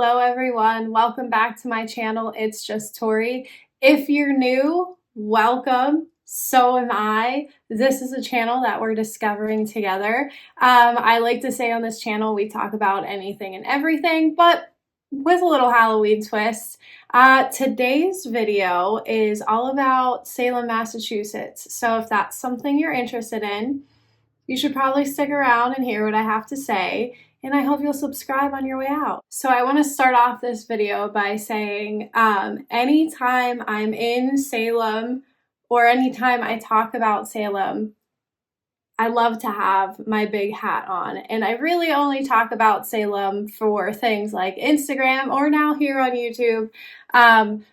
Hello everyone, welcome back to my channel. It's just Tori. If you're new, welcome. So am I. This is a channel that we're discovering together. I like to say on this channel we talk about anything and everything, but with a little Halloween twist. Today's video is all about Salem, Massachusetts. So if that's something you're interested in, you should probably stick around and hear what I have to say, and I hope you'll subscribe on your way out. So I want to start off this video by saying anytime I'm in Salem or anytime I talk about Salem, I love to have my big hat on, and I really only talk about Salem for things like Instagram or now here on YouTube.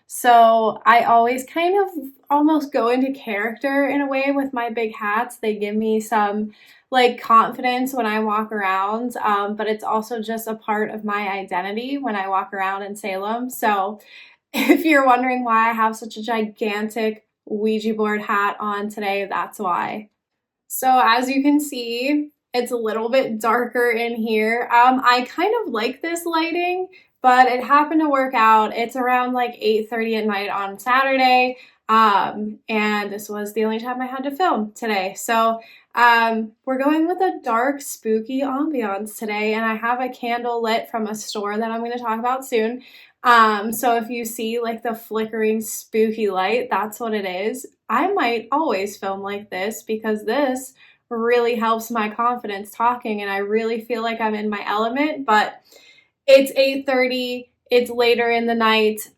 So I always kind of almost go into character in a way with my big hats. They give me some like confidence when I walk around, but it's also just a part of my identity when I walk around in Salem. So if you're wondering why I have such a gigantic Ouija board hat on today, that's why. So as you can see, it's a little bit darker in here. I kind of like this lighting, but it happened to work out. It's around like 8:30 at night on Saturday, and this was the only time I had to film today. So we're going with a dark, spooky ambiance today, and I have a candle lit from a store that I'm going to talk about soon. So if you see like the flickering spooky light, that's what it is. I might always film like this because this really helps my confidence talking, and I really feel like I'm in my element, but it's 8:30, it's later in the night,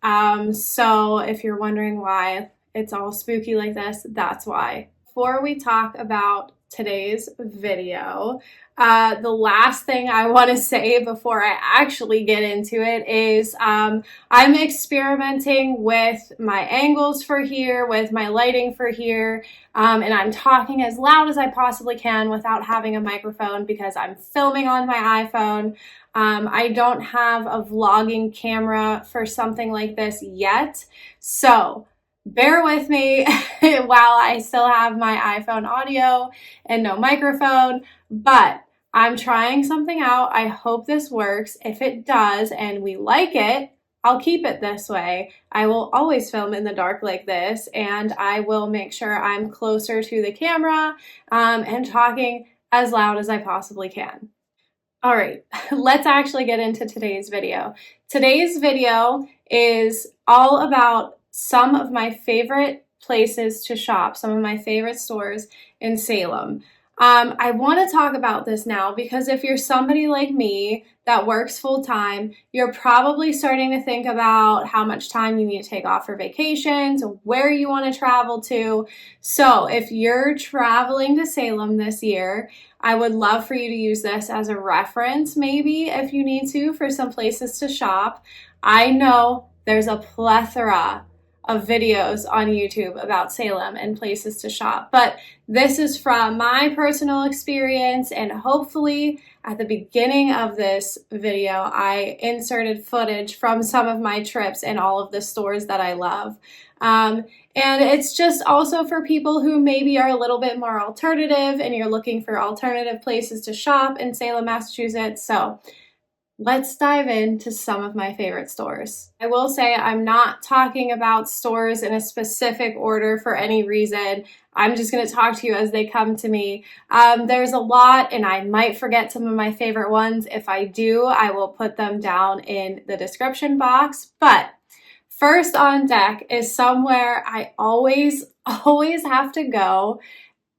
so if you're wondering why it's all spooky like this, that's why. Before we talk about today's video, the last thing I want to say before I actually get into it is I'm experimenting with my angles for here, with my lighting for here, and I'm talking as loud as I possibly can without having a microphone because I'm filming on my iPhone. I don't have a vlogging camera for something like this yet, so bear with me while I still have my iPhone audio and no microphone, but I'm trying something out. I hope this works. If it does and we like it, I'll keep it this way. I will always film in the dark like this, and I will make sure I'm closer to the camera and talking as loud as I possibly can. All right, let's actually get into today's video. Today's video is all about some of my favorite places to shop, some of my favorite stores in Salem. I want to talk about this now because if you're somebody like me that works full-time, you're probably starting to think about how much time you need to take off for vacations, where you want to travel to. So if you're traveling to Salem this year, I would love for you to use this as a reference, maybe if you need to, for some places to shop. I know there's a plethora of videos on YouTube about Salem and places to shop, but this is from my personal experience, and hopefully at the beginning of this video I inserted footage from some of my trips and all of the stores that I love. And it's just also for people who maybe are a little bit more alternative and you're looking for alternative places to shop in Salem, Massachusetts. So let's dive into some of my favorite stores. I will say I'm not talking about stores in a specific order for any reason. I'm just going to talk to you as they come to me. There's a lot, and I might forget some of my favorite ones. If I do, I will put them down in the description box. But first on deck is somewhere I always have to go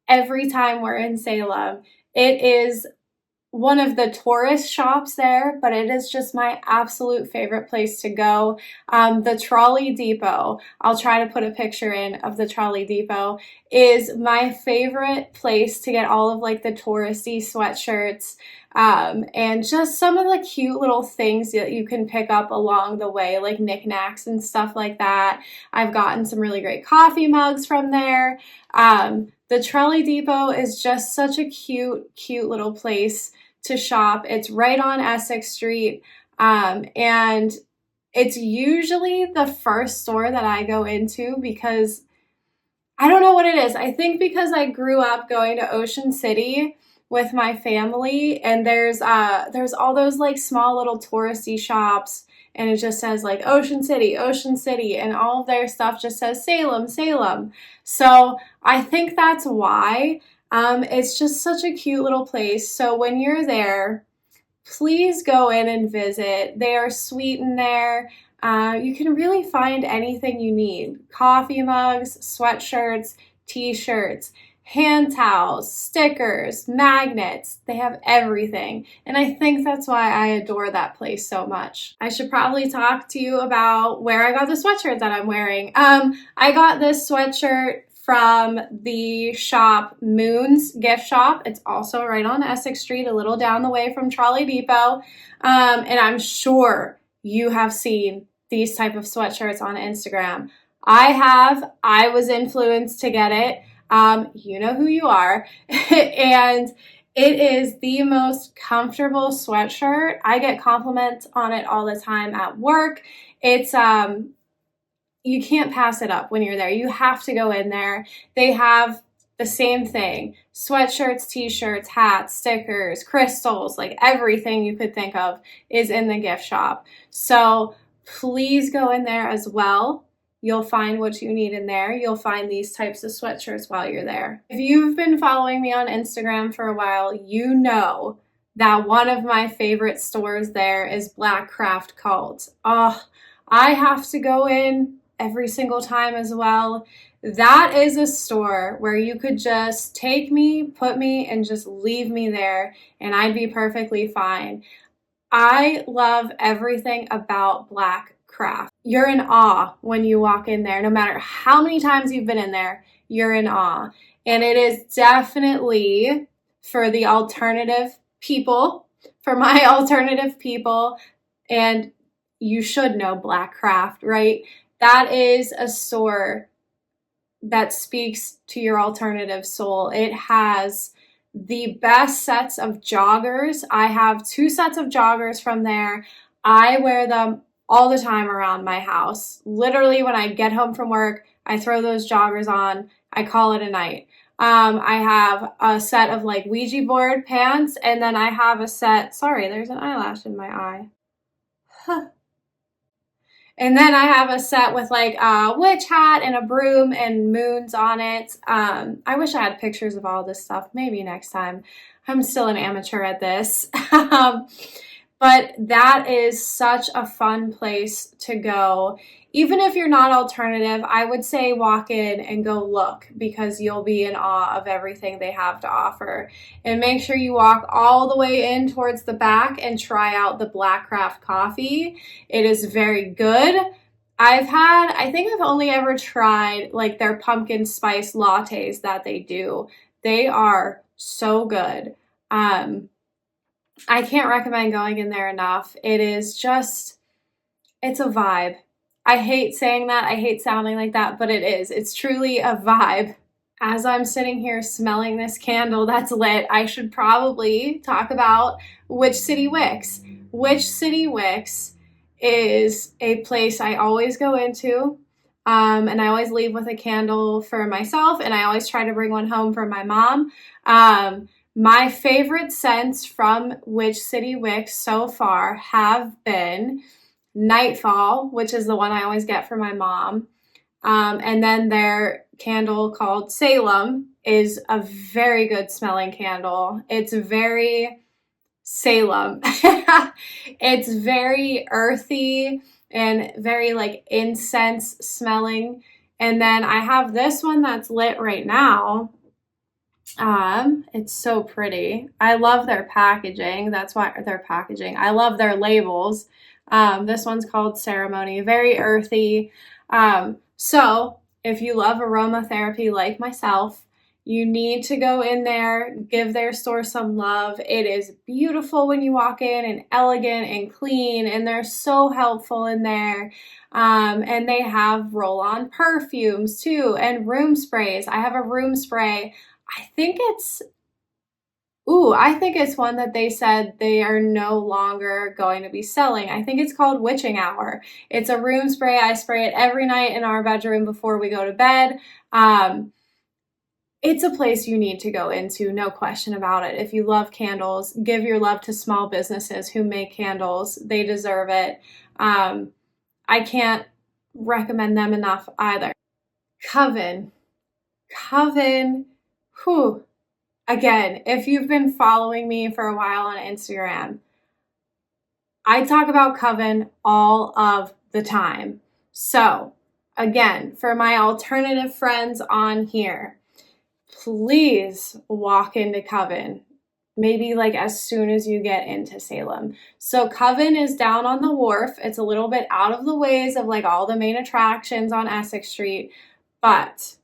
every time we're in Salem. It is one of the tourist shops there, but it is just my absolute favorite place to go. The Trolley Depot, I'll try to put a picture in of the Trolley Depot, is my favorite place to get all of like the touristy sweatshirts and just some of the cute little things that you can pick up along the way, like knickknacks and stuff like that. I've gotten some really great coffee mugs from there. The Trolley Depot is just such a cute little place to shop. It's right on Essex Street, and it's usually the first store that I go into because I don't know what it is. I think because I grew up going to Ocean City with my family, and there's all those like small little touristy shops and it just says like Ocean City, Ocean City, and all of their stuff just says Salem, Salem. So I think that's why. It's just such a cute little place. So when you're there, please go in and visit. They are sweet in there. You can really find anything you need. Coffee mugs, sweatshirts, t-shirts, hand towels, stickers, magnets. They have everything. And I think that's why I adore that place so much. I should probably talk to you about where I got the sweatshirt that I'm wearing. I got this sweatshirt from the shop Moon's Gift Shop. It's also right on Essex Street, a little down the way from Trolley Depot. And I'm sure you have seen these type of sweatshirts on Instagram. I was influenced to get it. You know who you are. And it is the most comfortable sweatshirt. I get compliments on it all the time at work. It's, you can't pass it up when you're there. You have to go in there. They have the same thing. Sweatshirts, t-shirts, hats, stickers, crystals, like everything you could think of is in the gift shop. So please go in there as well. You'll find what you need in there. You'll find these types of sweatshirts while you're there. If you've been following me on Instagram for a while, you know that one of my favorite stores there is Black Craft Cult. Oh, I have to go in every single time as well. That is a store where you could just take me, put me, and just leave me there, and I'd be perfectly fine. I love everything about Black Craft. You're in awe when you walk in there. No matter how many times you've been in there, you're in awe. And it is definitely for the alternative people, for my alternative people, and you should know Black Craft, right? That is a store that speaks to your alternative soul. It has the best sets of joggers. I have 2 sets of joggers from there. I wear them all the time around my house. Literally, when I get home from work, I throw those joggers on. I call it a night. I have a set of like Ouija board pants, and then I have a set, sorry, there's an eyelash in my eye. Huh. And then I have a set with like a witch hat and a broom and moons on it. I wish I had pictures of all this stuff. Maybe next time. I'm still an amateur at this. But that is such a fun place to go. Even if you're not alternative, I would say walk in and go look, because you'll be in awe of everything they have to offer. And make sure you walk all the way in towards the back and try out the Black Craft coffee. It is very good. I think I've only ever tried like their pumpkin spice lattes that they do. They are so good. I can't recommend going in there enough. It is just, it's a vibe. I hate saying that. I hate sounding like that, but it is. It's truly a vibe. As I'm sitting here smelling this candle that's lit, I should probably talk about Witch City Wicks. Witch City Wicks is a place I always go into, and I always leave with a candle for myself, and I always try to bring one home for my mom. My favorite scents from Witch City Wicks so far have been Nightfall, which is the one I always get for my mom. And then their candle called Salem is a very good smelling candle. It's very Salem. It's very earthy and very like incense smelling. And then I have this one that's lit right now. It's so pretty. I love their packaging. That's why their packaging. I love their labels. This one's called Ceremony, very earthy. So if you love aromatherapy like myself, you need to go in there, give their store some love. It is beautiful when you walk in and elegant and clean, and they're so helpful in there. And they have roll-on perfumes too, and room sprays. I have a room spray. I think it's one that they said they are no longer going to be selling. I think it's called Witching Hour. It's a room spray. I spray it every night in our bedroom before we go to bed. it's a place you need to go into, no question about it. If you love candles, give your love to small businesses who make candles. They deserve it. I can't recommend them enough either. Coven. Coven. Whew. Again, if you've been following me for a while on Instagram, I talk about Coven all of the time. So, again, for my alternative friends on here, please walk into Coven, maybe like as soon as you get into Salem. So Coven is down on the wharf. It's a little bit out of the ways of like all the main attractions on Essex Street, but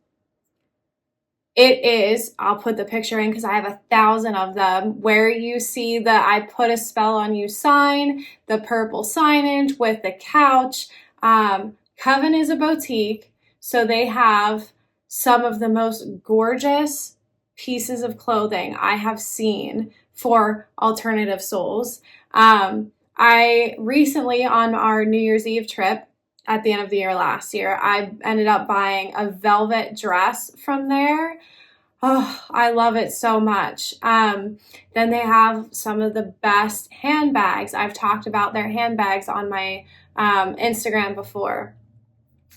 it is, I'll put the picture in because I have 1,000 of them, where you see the I put a spell on you sign, the purple signage with the couch. Coven is a boutique, so they have some of the most gorgeous pieces of clothing I have seen for alternative souls. I recently, on our New Year's Eve trip at the end of the year last year, I ended up buying a velvet dress from there. Oh, I love it so much. Then they have some of the best handbags. I've talked about their handbags on my Instagram before.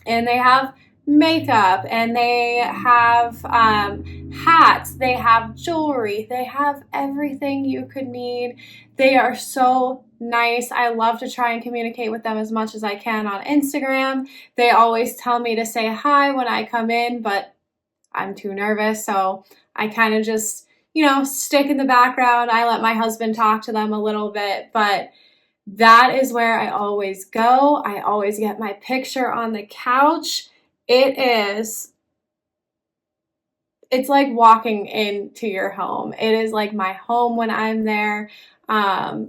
And they have makeup, and they have hats, they have jewelry, they have everything you could need. They are so nice. I love to try and communicate with them as much as I can on Instagram. They always tell me to say hi when I come in, but I'm too nervous, so I kind of just, stick in the background. I let my husband talk to them a little bit, but that is where I always go. I always get my picture on the couch. It's like walking into your home. It is like my home when I'm there. That's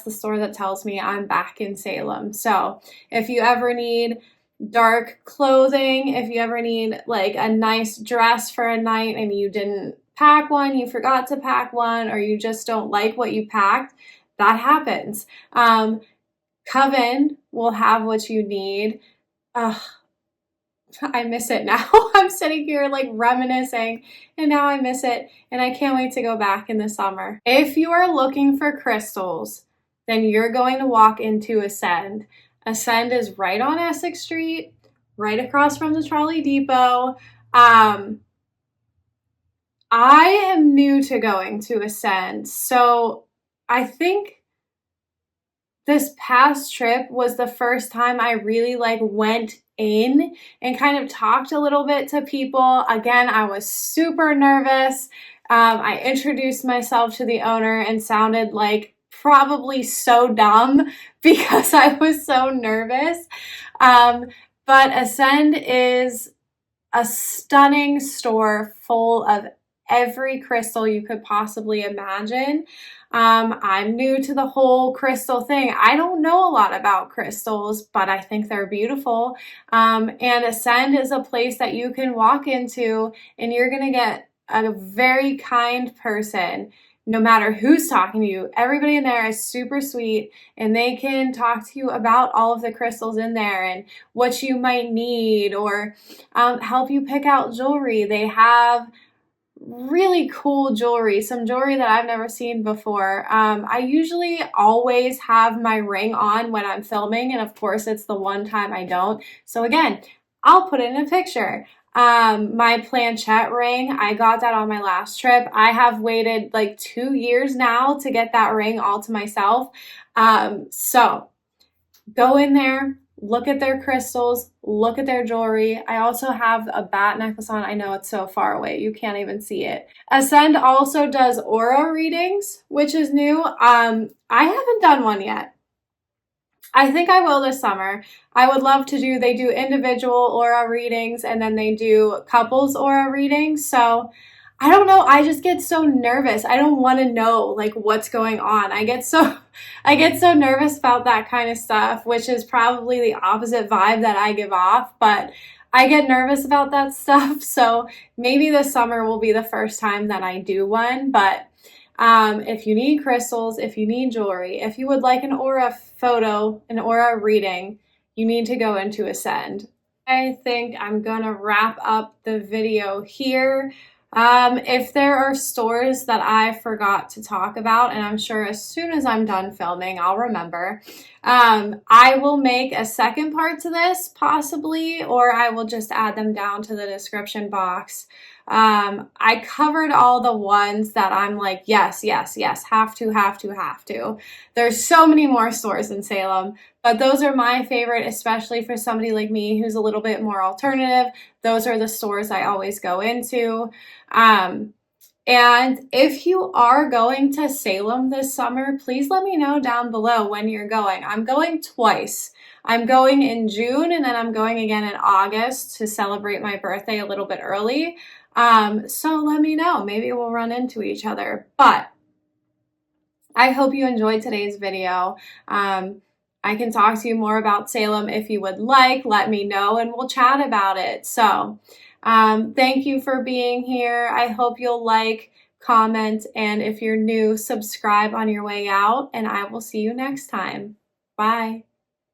the store that tells me I'm back in Salem. So if you ever need dark clothing, if you ever need like a nice dress for a night and you didn't pack one, you forgot to pack one, or you just don't like what you packed, that happens. Coven will have what you need. I miss it now. I'm sitting here like reminiscing, and now I miss it, and I can't wait to go back in the summer. If you are looking for crystals, then you're going to walk into Ascend. Ascend is right on Essex Street, right across from the Trolley Depot. I am new to going to Ascend, so I think this past trip was the first time I really went in and kind of talked a little bit to people. Again, I was super nervous. I introduced myself to the owner and sounded like probably so dumb because I was so nervous. But Ascend is a stunning store full of every crystal you could possibly imagine. I'm new to the whole crystal thing. I don't know a lot about crystals, but I think they're beautiful. And Ascend is a place that you can walk into and you're going to get a very kind person. No matter who's talking to you, everybody in there is super sweet, and they can talk to you about all of the crystals in there and what you might need, or help you pick out jewelry. They have really cool jewelry, some jewelry that I've never seen before. I usually always have my ring on when I'm filming, and of course it's the one time I don't. So again, I'll put it in a picture. My planchette ring, I got that on my last trip. I have waited like 2 years now to get that ring all to myself. So go in there, look at their crystals, look at their jewelry. I also have a bat necklace on. I know it's so far away, you can't even see it. Ascend also does aura readings, which is new. I haven't done one yet. I think I will this summer. I would love to they do individual aura readings, and then they do couples aura readings. So I don't know. I just get so nervous. I don't want to know like what's going on. I get so nervous about that kind of stuff, which is probably the opposite vibe that I give off, but I get nervous about that stuff. So maybe this summer will be the first time that I do one. But if you need crystals, if you need jewelry, if you would like an aura photo, an aura reading, you need to go into Ascend. I think I'm gonna wrap up the video here. If there are stores that I forgot to talk about, and I'm sure as soon as I'm done filming, I'll remember, I will make a second part to this, possibly, or I will just add them down to the description box. I covered all the ones that I'm like, yes, yes, yes, have to, have to, have to. There's so many more stores in Salem, but those are my favorite, especially for somebody like me who's a little bit more alternative. Those are the stores I always go into. And if you are going to Salem this summer, please let me know down below when you're going. I'm going twice. I'm going in June and then I'm going again in August to celebrate my birthday a little bit early. So let me know. Maybe we'll run into each other. But I hope you enjoyed today's video. I can talk to you more about Salem if you would like. Let me know and we'll chat about it. So thank you for being here. I hope you'll like, comment, and if you're new, subscribe on your way out, and I will see you next time. Bye.